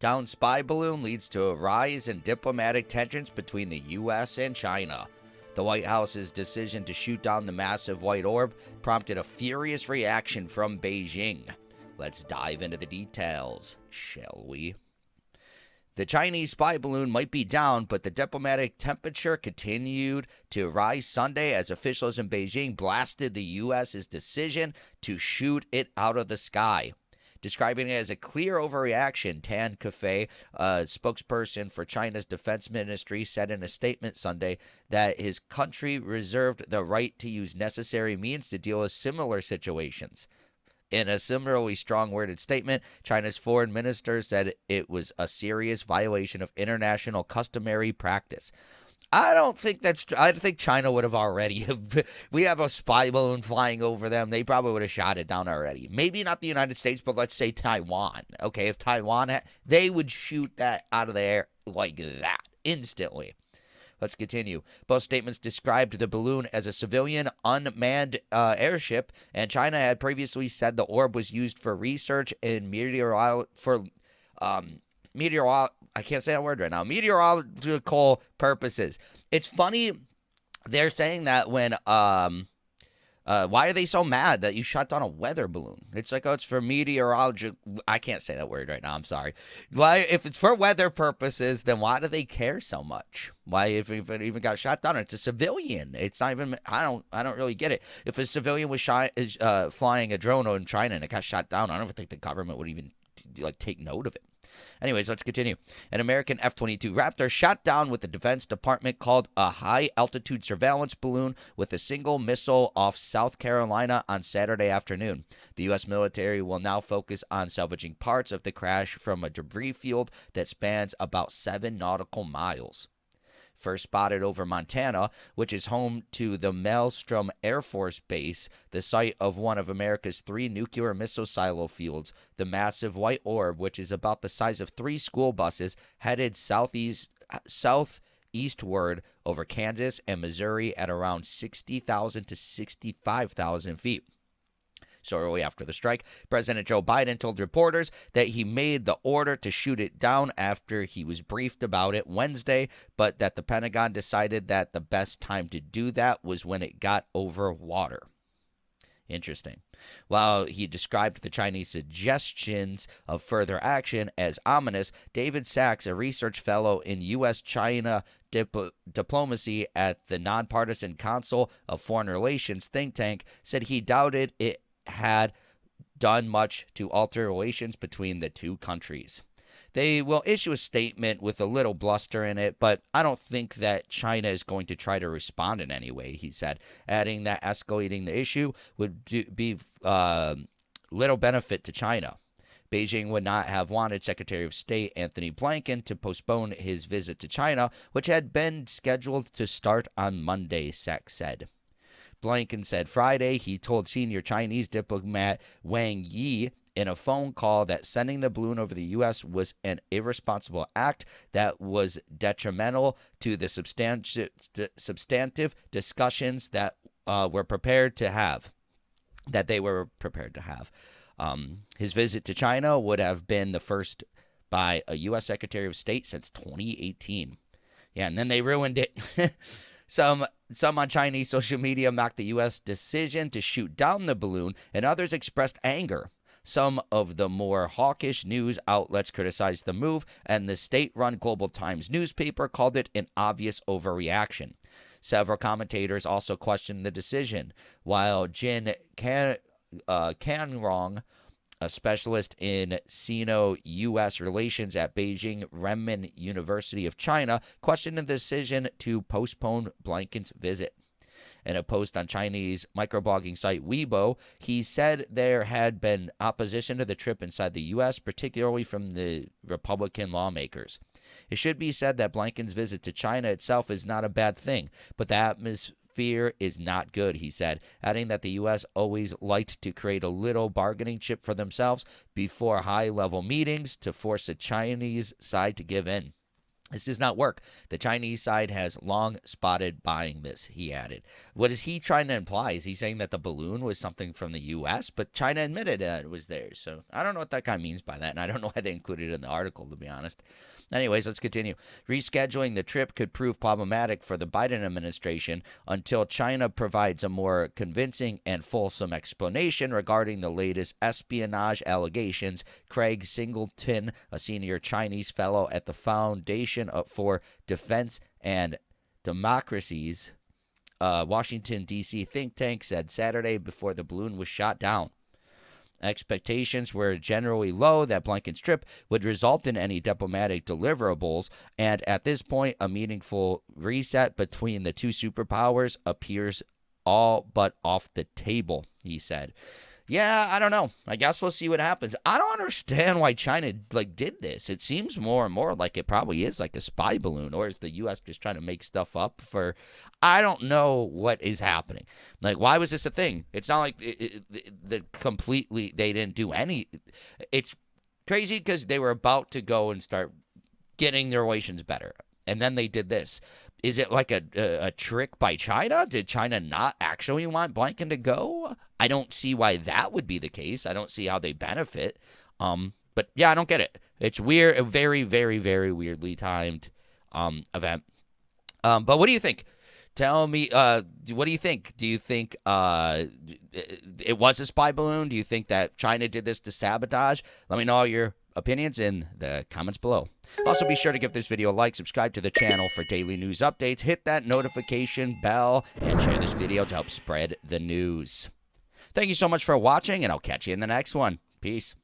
down spy balloon leads to a rise in diplomatic tensions between the U.S. and China. The White House's decision to shoot down the massive white orb prompted a furious reaction from Beijing. Let's dive into the details, shall we? The Chinese spy balloon might be down, but the diplomatic temperature continued to rise Sunday as officials in Beijing blasted the U.S.'s decision to shoot it out of the sky. Describing it as a clear overreaction, Tan Kefei, a spokesperson for China's defense ministry, said in a statement Sunday that his country reserved the right to use necessary means to deal with similar situations. In a similarly strong-worded statement, China's foreign minister said it was a serious violation of international customary practice. I think China would have already. We have a spy balloon flying over them. They probably would have shot it down already. Maybe not the United States, but let's say Taiwan. Okay, if Taiwan, they would shoot that out of the air like that instantly. Let's continue. Both statements described the balloon as a civilian unmanned airship, and China had previously said the orb was used for research in meteorological purposes. It's funny they're saying that when why are they so mad that you shot down a weather balloon? It's like, oh, it's for meteorology. I can't say that word right now. I'm sorry. Why, if it's for weather purposes, then why do they care so much? Why, if it even got shot down, it's a civilian. It's not even. I don't really get it. If a civilian was flying a drone in China and it got shot down, I don't think the government would even take note of it. Anyways, let's continue. An American F-22 Raptor shot down what the Defense Department called a high-altitude surveillance balloon with a single missile off South Carolina on Saturday afternoon. The U.S. military will now focus on salvaging parts of the crash from a debris field that spans about 7 nautical miles. First spotted over Montana, which is home to the Maelstrom Air Force Base, the site of one of America's 3 nuclear missile silo fields. The massive white orb, which is about the size of 3 school buses, headed southeastward over Kansas and Missouri at around 60,000 to 65,000 feet. Shortly after the strike, President Joe Biden told reporters that he made the order to shoot it down after he was briefed about it Wednesday, but that the Pentagon decided that the best time to do that was when it got over water. Interesting. While he described the Chinese suggestions of further action as ominous, David Sachs, a research fellow in U.S.-China diplomacy at the Nonpartisan Council of Foreign Relations think tank, said he doubted it had done much to alter relations between the two countries. They will issue a statement with a little bluster in it, but I don't think that China is going to try to respond in any way, he said, adding that escalating the issue would be little benefit to China. Beijing would not have wanted Secretary of State Anthony Blinken to postpone his visit to China, which had been scheduled to start on Monday, Sachs said. Blinken said Friday he told senior Chinese diplomat Wang Yi in a phone call that sending the balloon over the U.S. was an irresponsible act that was detrimental to the substantive discussions that they were prepared to have. His visit to China would have been the first by a U.S. Secretary of State since 2018. Yeah, and then they ruined it. Some on Chinese social media mocked the U.S. decision to shoot down the balloon, and others expressed anger. Some of the more hawkish news outlets criticized the move, and the state-run Global Times newspaper called it an obvious overreaction. Several commentators also questioned the decision, while Jin Canrong, a specialist in Sino-U.S. relations at Beijing Renmin University of China, questioned the decision to postpone Blinken's visit. In a post on Chinese microblogging site Weibo, he said there had been opposition to the trip inside the U.S., particularly from the Republican lawmakers. It should be said that Blinken's visit to China itself is not a bad thing, but the atmosphere is not good, he said, adding that the U.S. always liked to create a little bargaining chip for themselves before high-level meetings to force the Chinese side to give in. This does not work. The Chinese side has long spotted buying this, he added. What is he trying to imply? Is he saying that the balloon was something from the U.S., but China admitted it was theirs? So I don't know what that guy means by that, and I don't know why they included it in the article, to be honest. Anyways, let's continue. Rescheduling the trip could prove problematic for the Biden administration until China provides a more convincing and fulsome explanation regarding the latest espionage allegations. Craig Singleton, a senior Chinese fellow at the Foundation for Defense and Democracy's Washington, D.C. think tank, said Saturday before the balloon was shot down. Expectations were generally low that Blinken's trip would result in any diplomatic deliverables, and at this point, a meaningful reset between the two superpowers appears all but off the table, he said. Yeah, I don't know. I guess we'll see what happens. I don't understand why China did this. It seems more and more like it probably is like a spy balloon, or is the U.S. just trying to make stuff up for? I don't know what is happening. Like, why was this a thing? It's not like they didn't do any. It's crazy because they were about to go and start getting their relations better, and then they did this. Is it like a trick by China? Did China not actually want Blinken to go? I don't see why that would be the case. I don't see how they benefit. But yeah, I don't get it. It's weird, a very, very, very weirdly timed event. But what do you think? Tell me, what do you think? Do you think it was a spy balloon? Do you think that China did this to sabotage? Let me know all your opinions in the comments below. Also, be sure to give this video a like, subscribe to the channel for daily news updates, hit that notification bell, and share this video to help spread the news. Thank you so much for watching, and I'll catch you in the next one. Peace.